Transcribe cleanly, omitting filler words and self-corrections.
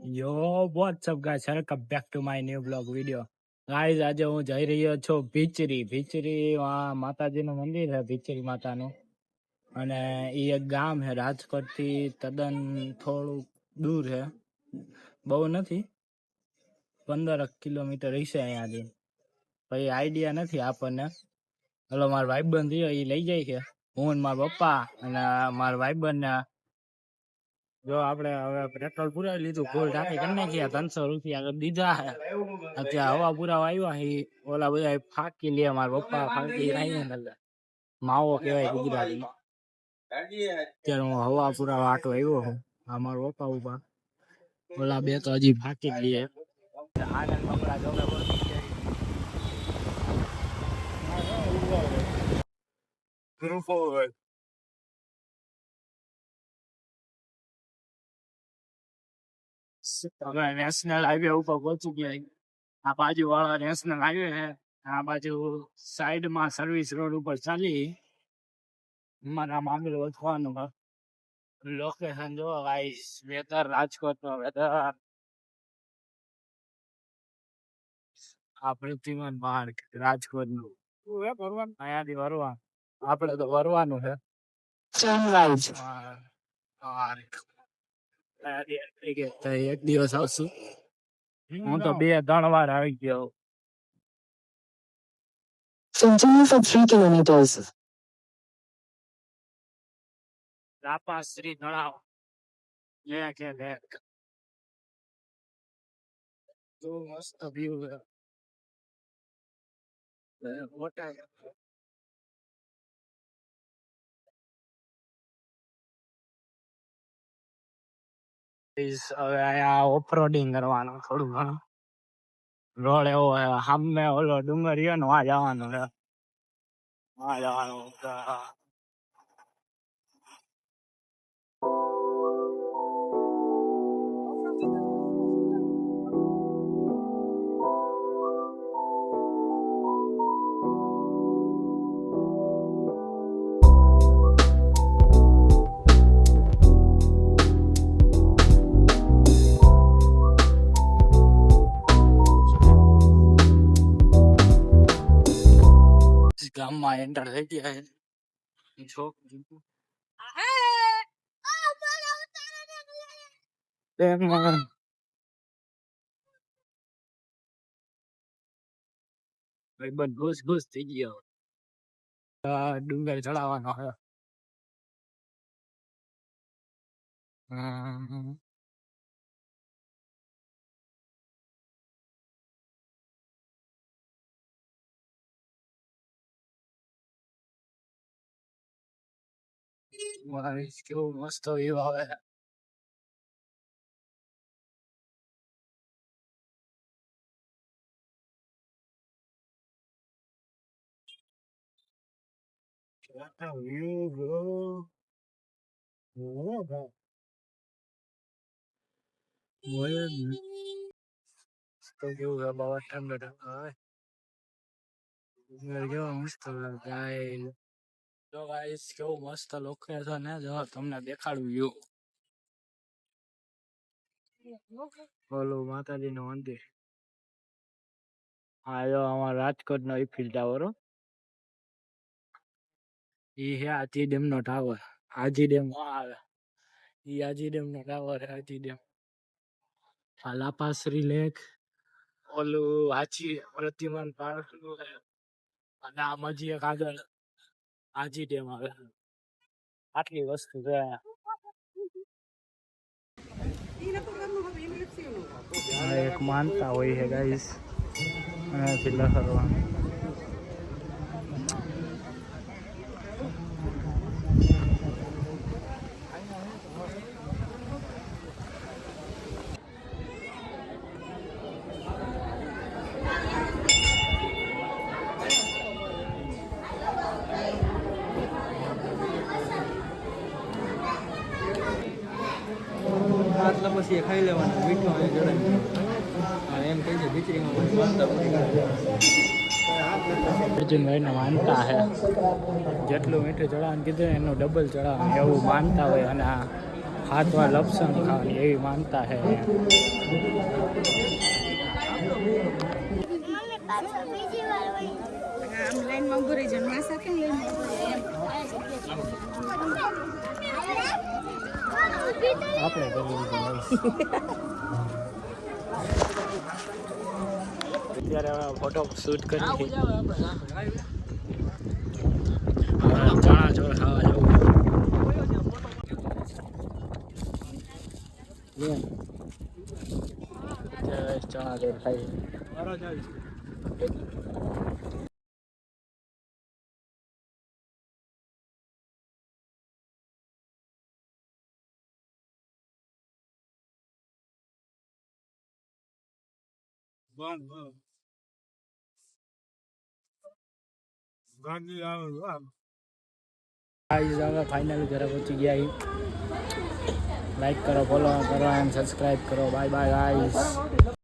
Yo, what's up guys? Welcome back to my new vlog video. Guys, આજે હું જઈ રહ્યો છું ભીચરી માતાજીનું મંદિર છે ભીચરી માતાનું અને એ એક ગામ છે રાજકોટ થી તદ્દન થોડું દૂર છે, બહુ નથી, 15 કિલોમીટર હશે અહીંયાથી. ભાઈ આઈડિયા નથી આપણને. હલો, મારા ભાઈબંધ રહ્યો એ લઈ જાય છે, હું ને મારા પપ્પા અને મારા ભાઈબંધ. જો આપણે હવે પેટ્રોલ પુરાવી લીધું, ફૂલ ટાંકી કરી નાખી, 300 રૂપિયા દીધા હે. અત્યારે હવા પુરાવા આવ્યા હી, ઓલા બધા ફાંકી લે, મારા પપ્પા ફાંકી રાઈ માવો કહેવાય ગુજરાતીમાં. અત્યારે હું હવા પુરાવા આટો આવ્યો છું, આ મારા પપ્પા ઉભા, ઓલા બે તો હજી ફાંકી જ લે. આનંદ મમરા જોડે હવે નેશનલ હાઈવે ઉપર પહોંચી ગયા. આ બાજુ વાળા નેશનલ હાઈવે છે, આ બાજુ સાઈડમાં સર્વિસ રોડ ઉપર ચાલી. મારા મામલો વધવાનું લોકેશન જો ગાઈસ, વેધર રાજકોટ નો વેધર. આ પૃથ્વીમાન માર્ગ રાજકોટ નું અહીંયાથી વરવા, આપડે તો વરવાનું છે. એક દિવસ આવશું, હું તો 2-3 વાર આવી ગયો. Continue for 3 kilometers. રાપાશ્રી તળાવ લેક તો મસ્ત વ્યૂ છે. મોટા હવે અહીંયા ઓફરોડિંગ કરવાનું થોડું ઘણું. રોડ એવો સામે ઓલો ડુંગર રહ્યો ને, વાં જવાનું છે, વાં જવાનું. ગામમાં એન્ટર થઈ ગયા છે. ભાઈબંધ ઘૂસ થઈ ગયો. ડુંગર ચડાવવાનો છે. કેવું મસ્ત વ્યૂ આવે. વ્યૂ બ્રો, તો કેવું છે, બહુ ઠંડો કેવો મસ્ત ગાય. જો ગાઈસ કેવું મસ્ત લોકેશન હે, જો તમને દેખાડું વ્યૂ. ઓલું માતાજી નું મંદિર, હા જો અમારા રાજકોટ નો ઈફિલ ટાવર. ઈ હે આજી ડેમ નો ટાવર. આજી ડેમ આવે, ઈ આજી ડેમ નો ટાવર. આજી ડેમ, આ લાપાશ્રી લેક, ઓલું આજી પ્રતિમાન પાર્ક નું છે, અને આ મજી એક આગળ આજી ડેમ આવે. આટલી વસ્તુ છે. એક માનતા હોય છે ગાઈસ, એનાથી લહરવાનું. પછી ખાઈ લેવાનું, મીઠું અને જણાવી એમ કહી છે ખીચડીમાં અર્જુનભાઈને માનતા છે, જેટલું મીઠું ચડાવવાનું કીધું એનું ડબલ ચડાવવાનું એવું માનતા હોય. અને આ હાથમાં લપસણ ખાવાની એવી માનતા છે આપણે કરી દીધું અત્યારે હવે ફોટો શૂટ કરી ચણા ચોળ ખાવા જવું ચણા ચોળ ખાઈ ફાઇનલ ઘરે પહોંચી ગયા લાઈક કરો ફોલો કરો એન્ડ સબસ્ક્રાઈબ કરો બાય બાય ગાઈસ